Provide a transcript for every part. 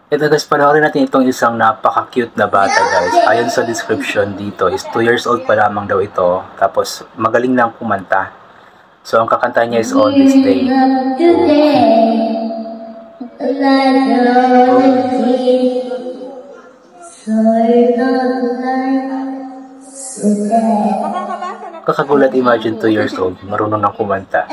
Ito guys, panoorin natin itong isang napaka-cute na bata guys. Ayon sa description dito is 2 years old pa lamang daw ito. Tapos magaling lang kumanta. So ang kakanta niya is On This Day. Kakagulat, imagine 2 years old, marunong nang kumanta.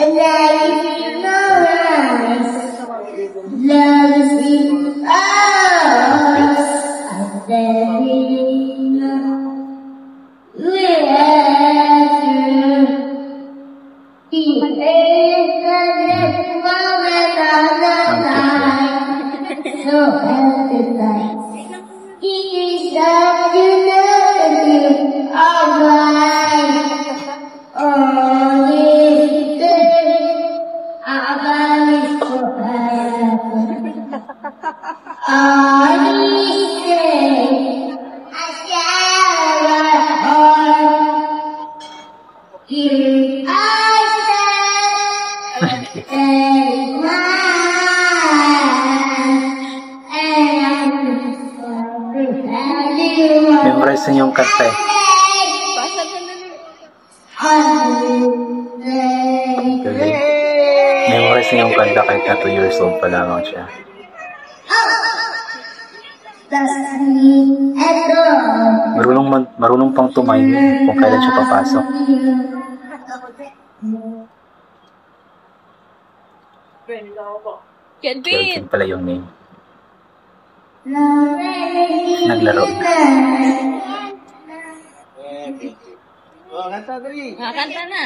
Memorize niyo yung kanta eh. Galing. Memorize niyo yung kanta kahit na 2 years old pa lamang siya. Marunong pang tumayo kung kailan siya papasok. Kelvin pala yung name. Naglaro. Kanta na.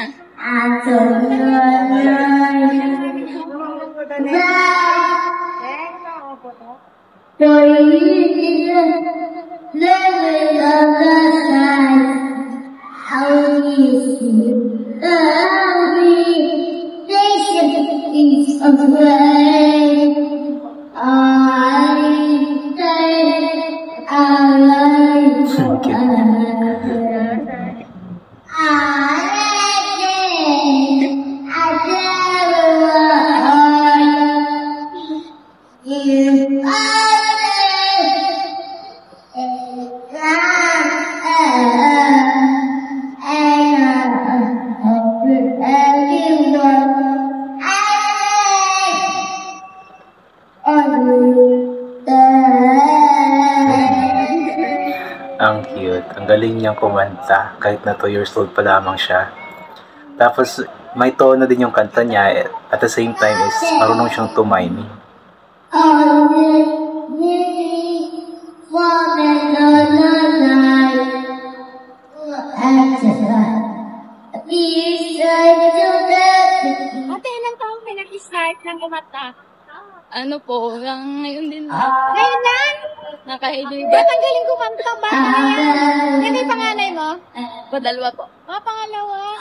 Ang cute. Ang galing niyang kumanta kahit na 2 years old pa lamang siya. Tapos may tono din yung kanta niya at the same time is marunong siyang tumiming. Ate, ilang taong may nag-start ng kumanta? Ano po, ngayon din. Ngayon lang? Nakahilig. Ba't ang galing kumanta? Bata na yan. Yan ay panganay mo? Padalwa po. Pangalawa.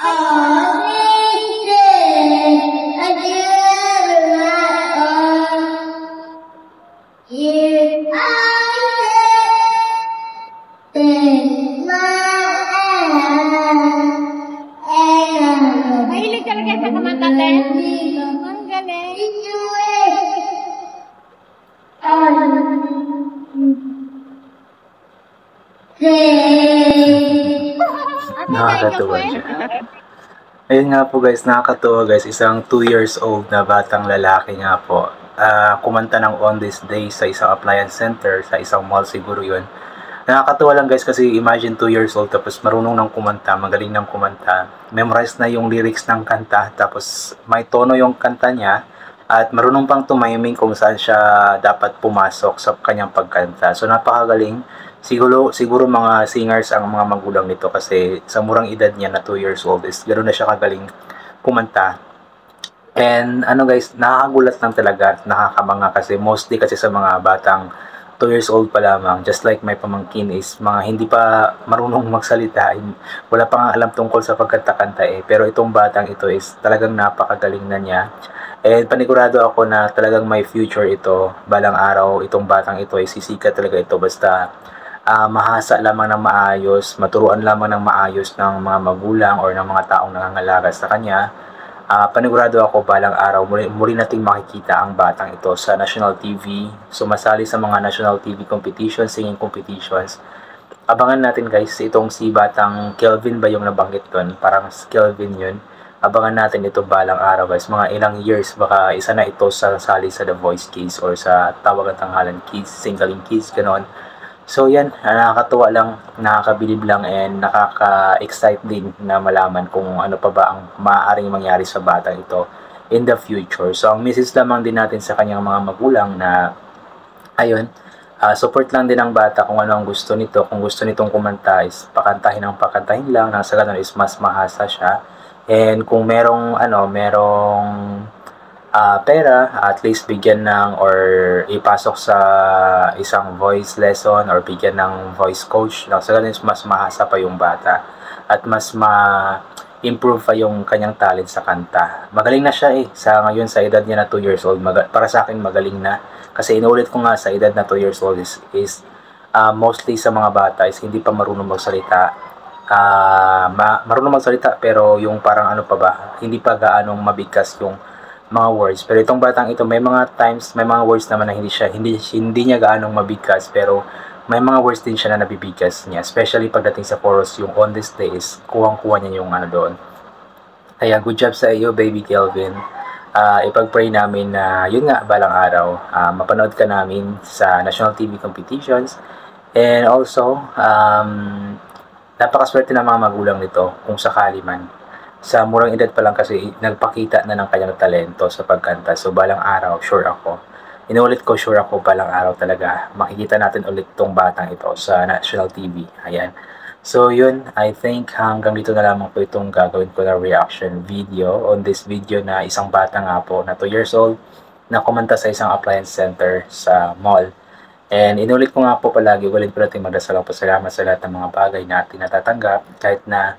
Mahilig talaga sa kumanta, te? Ang galing. Nakakatuwa siya. Ayun nga po guys, nakakatuwa guys, isang 2 years old na batang lalaki nga po. Kumanta ng On This Day sa isang appliance center, sa isang mall siguro yun. Nakakatuwa lang guys kasi imagine 2 years old tapos marunong nang kumanta, magaling nang kumanta. Memorize na yung lyrics ng kanta, tapos may tono yung kanta niya. At marunong pang tumiming kung saan siya dapat pumasok sa kanyang pagkanta. So napakagaling. Siguro mga singers ang mga magulang nito kasi sa murang edad niya na 2 years old is ganoon na siya kagaling kumanta. And ano guys, nakakagulat lang talaga, nakakamanga kasi mostly kasi sa mga batang 2 years old pa lamang, just like my pamangkin is mga hindi pa marunong magsalita, wala pa nga alam tungkol sa pagkanta-kanta eh. Pero itong batang ito is talagang napakagaling na niya. And panigurado ako na talagang may future ito. Balang araw, itong batang ito ay sisikat talaga ito basta mahasa lamang ng maayos, maturuan lamang ng maayos ng mga magulang or ng mga taong nangangalaga sa kanya. Panigurado ako balang araw muli nating makikita ang batang ito sa national TV, sumasali sa mga national TV competitions, singing competitions. Abangan natin guys, itong si batang Kelvin ba yung nabanggit doon? Parang Kelvin yun. Abangan natin ito balang araw guys, mga ilang years, baka isa na ito sa sali sa The Voice Kids or sa Tawag at Tanghalan Kids, Singling Kids, ganoon. So yan, nakakatuwa lang, nakakabilib lang, and nakaka-excite din na malaman kung ano pa ba ang maaaring mangyari sa batang ito in the future. So ang message lamang din natin sa kanyang mga magulang na ayun, support lang din ang bata kung ano ang gusto nito. Kung gusto nitong kumanta is pakantahin ang pakantahin lang, nang sa ganun is mas mahasa siya. And kung merong pera, at least bigyan ng or ipasok sa isang voice lesson or bigyan ng voice coach. Sa ganun mas mahasa pa yung bata at mas ma-improve pa yung kanyang talent sa kanta. Magaling na siya sa ngayon, sa edad niya na 2 years old. Para sa akin magaling na, kasi inuulit ko nga, sa edad na 2 years old is mostly sa mga bata is hindi pa marunong magsalita. Marunong magsalita pero yung parang ano pa ba, hindi pa gaanong mabigkas yung mga words. Pero itong batang ito, may mga times, may mga words naman na hindi niya gaanong mabigkas, pero may mga words din siya na nabibigkas niya, especially pagdating sa chorus. Yung On This Day is kuwang-kuwa niya yung ano doon. Kaya good job sa iyo, baby Kelvin. Ipag-pray namin na yun nga, balang araw mapanood ka namin sa national TV competitions. And also napakaswerte ng mga magulang nito kung sakali man. Sa murang edad pa lang kasi nagpakita na ng kanyang talento sa pagkanta. So balang araw, sure ako, inuulit ko, sure ako, balang araw talaga makikita natin ulit tong batang ito sa national TV. Ayan. So yun, I think hanggang dito na lamang po itong gagawin ko na reaction video on this video na isang bata nga po na 2 years old na kumanta sa isang appliance center sa mall. And inulit ko nga po palagi, ulit po natin magdasal ang pasalamat sa lahat ng mga bagay na ating natatanggap, kahit na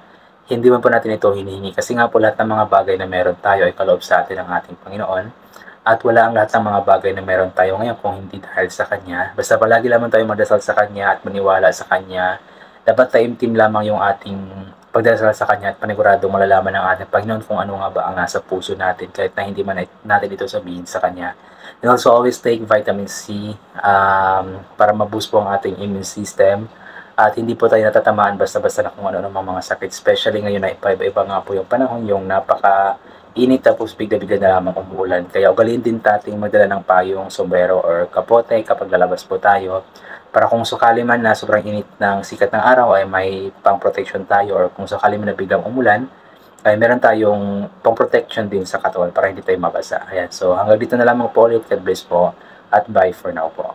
hindi man po natin ito hinihingi. Kasi nga po lahat ng mga bagay na meron tayo ay kaloob sa atin ng ating Panginoon. At wala ang lahat ng mga bagay na meron tayo ngayon kung hindi dahil sa Kanya. Basta palagi lamang tayo magdasal sa Kanya at maniwala sa Kanya. Dapat taimtim lamang yung ating pagdasal sa Kanya at panigurado malalaman ng ating Panginoon kung ano nga ba ang nasa puso natin kahit na hindi man natin ito sabihin sa Kanya. And also always take vitamin C para ma-boost po ang ating immune system. At hindi po tayo natatamaan basta-basta na kung ano mga sakit. Especially ngayon na iba-iba nga po yung panahon, yung napaka-init tapos bigla-bigla na lamang umuulan. Kaya ugaliin din natin magdala ng payong, sombrero or kapote kapag lalabas po tayo. Para kung sakali man na sobrang init ng sikat ng araw ay may pang-protection tayo, or kung sakali man na biglang umulan ay meron tayong pang-protection din sa katawan para hindi tayo mabasa. Ayan. So hanggang dito na lamang po ulit. God bless po at bye for now po.